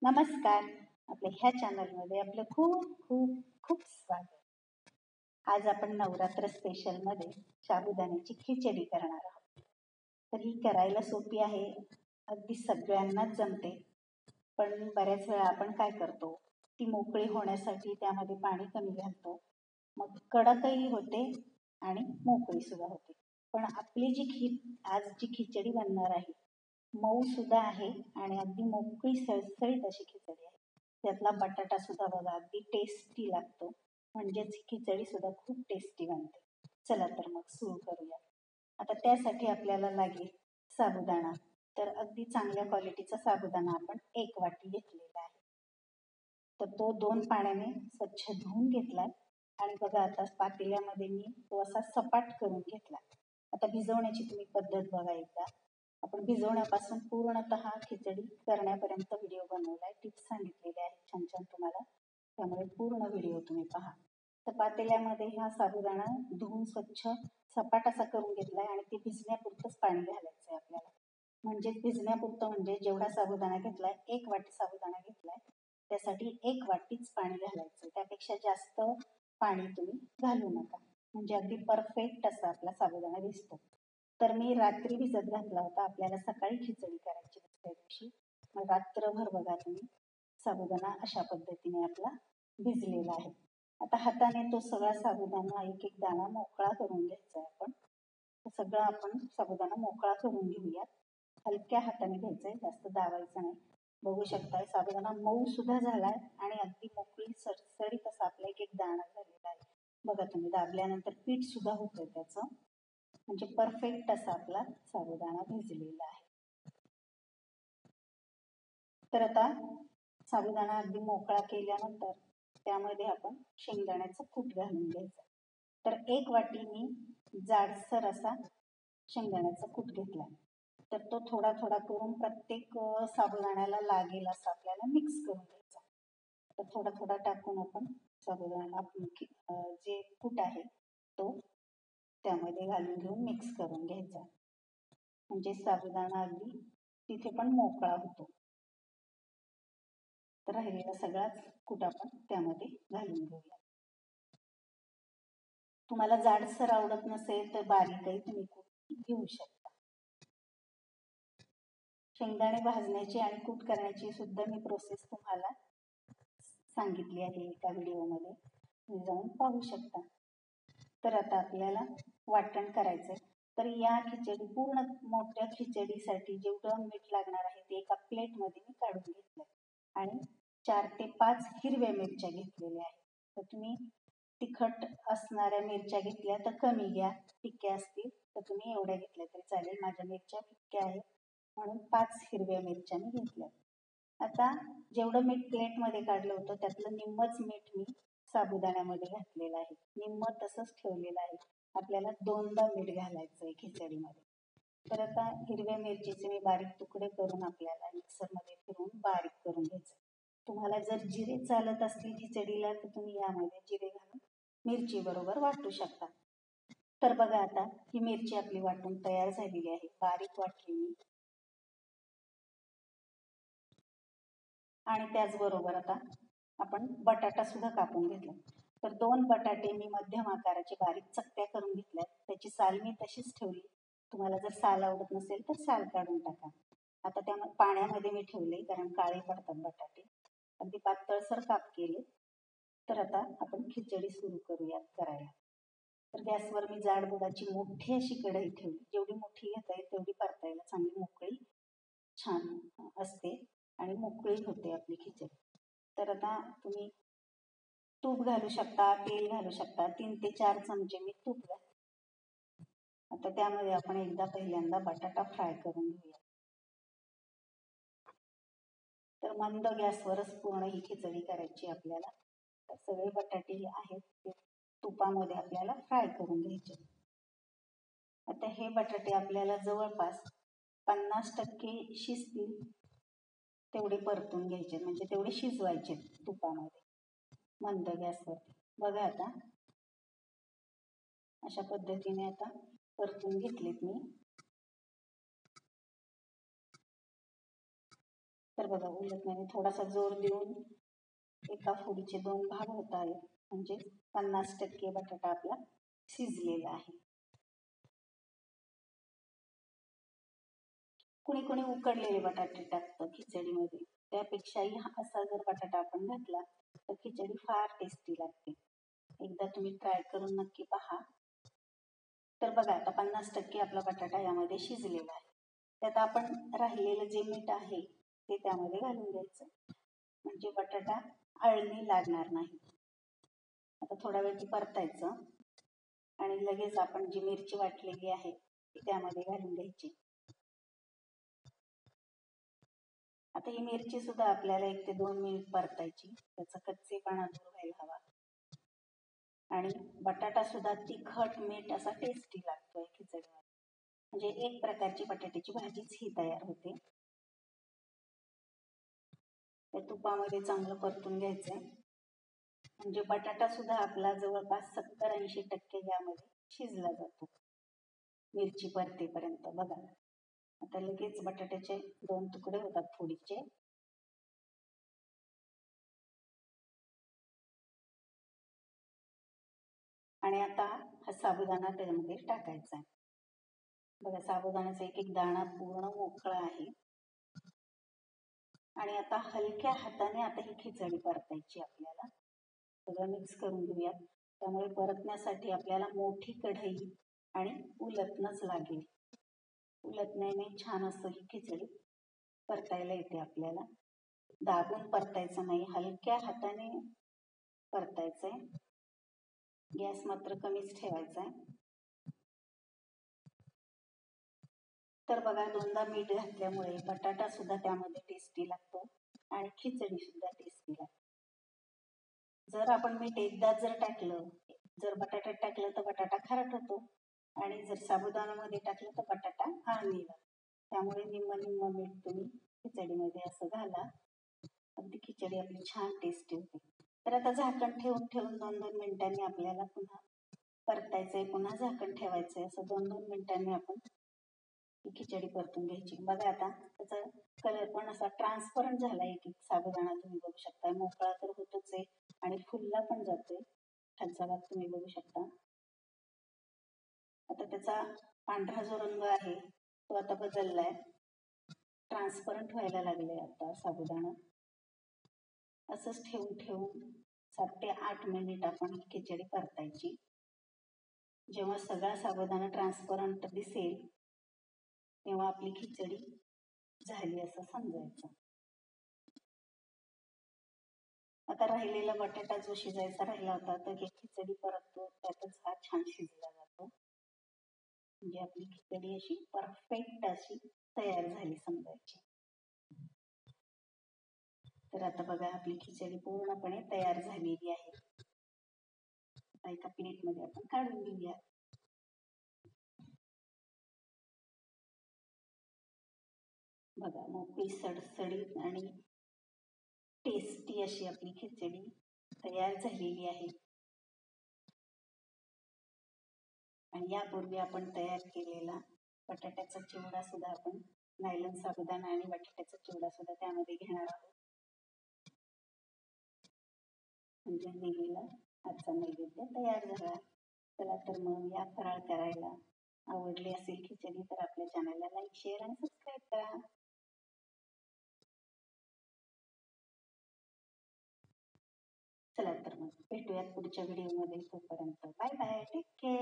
नमस्कार. आपल्या ह्या चॅनलमध्ये आपलं खूप खूप खूप स्वागत. आज आपण नवरात्र स्पेशलमध्ये साबुदाण्याची खिचडी करणार आहोत. तर ही करायला सोपी आहे, अगदी सगळ्यांनाच जमते. पण बऱ्याच वेळा आपण काय करतो, ती मोकळी होण्यासाठी त्यामध्ये पाणी कमी घालतो, मग कडकही होते आणि मोकळी सुद्धा होते. पण आपली आज जी खिचडी बनणार आहे, मऊ सुद्धा आहे आणि अगदी मोकळी सळसळीत अशी खिचडी आहे. त्यातला बटाटा सुद्धा बघा अगदी टेस्टी लागतो, म्हणजेच खिचडी सुद्धा खूप टेस्टी बनते. चला तर मग सुरू करूया. आता त्यासाठी आपल्याला लागेल साबुदाणा. तर अगदी चांगल्या क्वालिटीचा साबुदाणा आपण 1 वाटी घेतलेला आहे. तर तो 2 पाण्याने स्वच्छ धुवून घेतलाय आणि बघा आता पातेल्यामध्ये मी तो असा सपाट करून घेतला. आता भिजवण्याची तुम्ही पद्धत बघा एकदा. आपण भिजवण्यापासून पूर्णतः खिचडी करण्यापर्यंत व्हिडिओ बनवलाय, टिप्स सांगितलेले आहेत छान छान तुम्हाला, त्यामुळे पूर्ण व्हिडिओ तुम्ही पहा. तर पातेल्यामध्ये हा साबुदाणा धुवून स्वच्छ सपाट असा करून घेतलाय आणि ते भिजण्यापुरतंच पाणी घालायचं आहे आपल्याला. म्हणजे भिजण्यापुरतं म्हणजे जेवढा साबुदाणा घेतलाय, 1 वाटी साबुदाणा घेतलाय, त्यासाठी 1 वाटीच पाणी घालायचं. त्यापेक्षा जास्त पाणी तुम्ही घालू नका, म्हणजे अगदी परफेक्ट असा आपला साबुदाणा भिजतो. तर मी रात्री भिजत घातला होता, आपल्याला सकाळी खिचडी करायची दुसऱ्या दिवशी. मग रात्रभर बघा तुम्ही साबुदाणा अशा पद्धतीने आपला भिजलेला आहे. आता हाताने तो सगळा साबुदाणा एक एक दाणा मोकळा करून घ्यायचा आहे आपण. सगळं आपण साबुदाणा मोकळा करून घेऊया. हलक्या हाताने घ्यायचा आहे, जास्त दाबायचं नाही. बघू शकताय साबुदाणा मऊ सुद्धा झालाय आणि अगदी मोकळी सरसरीत असा आपला एक एक दाणा झालेला आहे. बघा तुम्ही दाबल्यानंतर पीठ सुद्धा होतंय त्याचं, म्हणजे परफेक्ट असा आपला साबुदाणा भिजलेला आहे. तर आता साबुदाणा अगदी मोकळा केल्यानंतर त्यामध्ये आपण शेंगदाण्याचं कूट घालून घ्यायचं. तर 1 वाटी मी जाडसर असा शेंगदाण्याचा कूट घेतला. तर तो थोडा थोडा करून प्रत्येक साबुदाण्याला लागेल असं आपल्याला मिक्स करून घ्यायचा. तर थोडा थोडा टाकून आपण साबुदाणा जे कूट आहे तो त्यामध्ये घालून घेऊन मिक्स करून घ्यायचा, म्हणजे साबुदाणा अगदी तिथे पण मोकळा होतो. तर राहिलेला सगळाच कूट आपण त्यामध्ये घालून घेऊया. तुम्हाला जाडसर आवडत नसेल तर बारीकही तुम्ही कूट घेऊ शकता. शेंगदाणे भाजण्याची आणि कूट करण्याची सुद्धा मी प्रोसेस तुम्हाला सांगितली आहे एका व्हिडिओमध्ये, तुम्ही जाऊन पाहू शकता. तर आता आपल्याला वाटण करायचंय. तर या पूर्ण मोठ्या खिचडीसाठी जेवढं मीठ लागणार आहे ते एका प्लेटमध्ये मी काढून घेतलंय आणि 4 ते 5 हिरव्या मिरच्या घेतलेल्या आहेत. तर तुम्ही तिखट असणाऱ्या मिरच्या घेतल्या तर कमी घ्या, फिक्या असतील तर तुम्ही एवढ्या घेतल्या तरी चालेल. माझ्या मिरच्या फिक्या आहेत म्हणून 5 हिरव्या मिरच्या मी घेतल्या. आता जेवढं मीठ प्लेटमध्ये काढलं होतं त्यातलं निम्मच मीठ मी साबुदाण्यामध्ये घातलेलं आहे, निम्म तसंच ठेवलेलं आहे. आपल्याला 2दा मीठ घालायचं आहे खिचडीमध्ये. तर आता हिरव्या मिरचीचे मी बारीक तुकडे करून आपल्याला मिक्सरमध्ये फिरवून बारीक करून घ्यायचं. तुम्हाला जर जिरे चालत असतील खिचडीला तर तुम्ही यामध्ये जिरे घालून मिरची बरोबर वाटू शकता. तर बघा आता ही मिरची आपली वाटून तयार झालेली आहे, बारीक वाटली मी. आणि त्याचबरोबर आता आपण बटाटा सुद्धा कापून घेतला. तर 2 बटाटे मी मध्यम आकाराचे बारीक चकत्या करून घेतल्या. त्याची साल मी तशीच ठेवली. तुम्हाला जर साल आवडत नसेल तर साल काढून टाका. आता त्या पाण्यामध्ये मी ठेवले, कारण काळे पडतात बटाटे. अगदी पातळसर काप केले. तर आता आपण खिचडी सुरू करूयात करायला. तर गॅसवर मी जाड बुडाची मोठी अशी कढई ठेवली. जेवढी मोठी घेता येईल तेवढी परतायला चांगली मोकळी छान असते आणि मोकळी होते आपली खिचडी. तर आता तुम्ही तूप घालू शकता, तेल घालू शकता. 3 ते 4 चमचे मी तूप घालते. आता त्यामध्ये आपण एकदा पहिल्यांदा बटाटा फ्राय करून घेऊया. तर मंद गॅसवरच पूर्ण ही खिचडी करायची आपल्याला. तर सगळे बटाटे आहेत ते तुपामध्ये आपल्याला फ्राय करून घ्यायचे. आता हे बटाटे आपल्याला जवळपास 50% शिजतील तेवढे परतून घ्यायचे, म्हणजे तेवढे शिजवायचे तुपामध्ये मंद गॅसवर. बघा आता अशा पद्धतीने आता परतून घेतलेत मी. तर बघा उलटण्याने थोडासा जोर देऊन एका फोडीचे 2 भाग होत आहेत, म्हणजे 50% बटाटा आपला शिजलेला आहे. कुणी कुणी उकडलेले बटाटे टाकतं खिचडीमध्ये, त्यापेक्षाही असा जर बटाटा आपण घातला तर खिचडी फार टेस्टी लागते. एकदा तुम्ही ट्राय करून नक्की पहा. तर बघा आता 50% आपला बटाटा यामध्ये शिजलेला आहे. त्यात आपण राहिलेलं जे मीठ आहे ते त्यामध्ये घालून द्यायचं, म्हणजे बटाटा अळणी लागणार नाही. आता थोडा वेळ परतायचं आणि लगेच आपण जी मिरची वाटलेली आहे ती त्यामध्ये घालून घ्यायची. आता ही मिरची सुद्धा आपल्याला 1 ते 2 मिनिट परतायची, त्याचा कच्चेपणा दूर व्हायला हवा. आणि बटाटा सुद्धा तिखट मीठ असा टेस्टी लागतोय खिचडीमध्ये, म्हणजे एक प्रकारची बटाट्याची भाजीच ही तयार होते. त्या तुपामध्ये चांगलं परतून घ्यायचंय, म्हणजे बटाटा सुद्धा आपला जवळपास 70-80% यामध्ये शिजला जातो मिरची परतेपर्यंत. बघा आता लगेच बटाट्याचे 2 तुकडे होतात फोडीचे. आणि आता हा साबुदाणा त्यामध्ये टाकायचा आहे. बघा साबुदाण्याचा एक एक दाणा पूर्ण मोकळा आहे. आणि आता हलक्या हाताने आता ही खिचडी परतायची आपल्याला. सगळं मिक्स करून घेऊयात. त्यामुळे परतण्यासाठी आपल्याला मोठी कढई आणि उलटणंच लागेल. उलटण्याने छान असं ही खिचडी परतायला येते आपल्याला. दाबून परतायचं नाही, हलक्या हाताने परतायचंय. गॅस मात्र कमीच ठेवायचा आहे. तर बघा 2दा मीठ घातल्यामुळे बटाटा सुद्धा त्यामध्ये टेस्टी लागतो आणि खिचडी सुद्धा टेस्टी लागते. जर आपण मीठ एकदा जर टाकलं, जर बटाट्यात टाकलं तर बटाटा खारट होतो आणि जर साबुदाण्यामध्ये टाकलं तर बटाटा आळणी लागतो. त्यामुळे निम्म मीठ तुम्ही खिचडीमध्ये असं घाला, अगदी खिचडी आपली छान टेस्टी होते. तर आता झाकण ठेवून 2-2 मिनिटांनी आपल्याला पुन्हा परतायचंय, पुन्हा झाकण ठेवायचंय. असं 2-2 मिनिटांनी आपण ही खिचडी परतून घ्यायची. बघा आता त्याचा कलर पण असा ट्रान्सपरंट झाला. एक एक साबुदाणा तुम्ही बघू शकता, मोकळा तर होतोच आहे आणि फुलला पण जातोय. खालचा भाग तुम्ही बघू शकता. आता त्याचा पांढरा जो रंग आहे तो आता बदललाय, ट्रान्सपरंट व्हायला लागले आता साबुदाणा. असंच ठेवून 7 ते 8 मिनिट आपण ही खिचडी परतायची. जेव्हा सगळा साबुदाणा ट्रान्सपरंट दिसेल तेव्हा आपली खिचडी झाली असं समजायचं. आता राहिलेला बटाटा जो शिजायचा राहिला होता तर खिचडी परततो त्यातच हा छान शिजला जातो, म्हणजे आपली खिचडी अशी परफेक्ट अशी तयार झाली समजायची. तर आता बघा आपली खिचडी पूर्णपणे तयार झालेली आहे. आता एका प्लेटमध्ये आपण काढून घेऊया. बघा मोकळी सडसडीत आणि टेस्टी अशी आपली खिचडी तयार झालेली आहे. आणि यापूर्वी आपण तयार केलेला बटाट्याचा चिवडा सुद्धा आपण नायलॉन साबुदाणा आणि बटाट्याचा चिवडा सुद्धा त्यामध्ये घेणार आहोत, म्हणजे देवीला आजचा नैवेद्य तयार झाला. चला तर मग या फराळ करायला. आवडली असेल खिचडी तर आपल्या चॅनलला लाईक, शेअर आणि सबस्क्राईब करा. चला तर मग भेटूयात पुढच्या व्हिडिओमध्ये. तोपर्यंत बाय बाय, टेक केअर.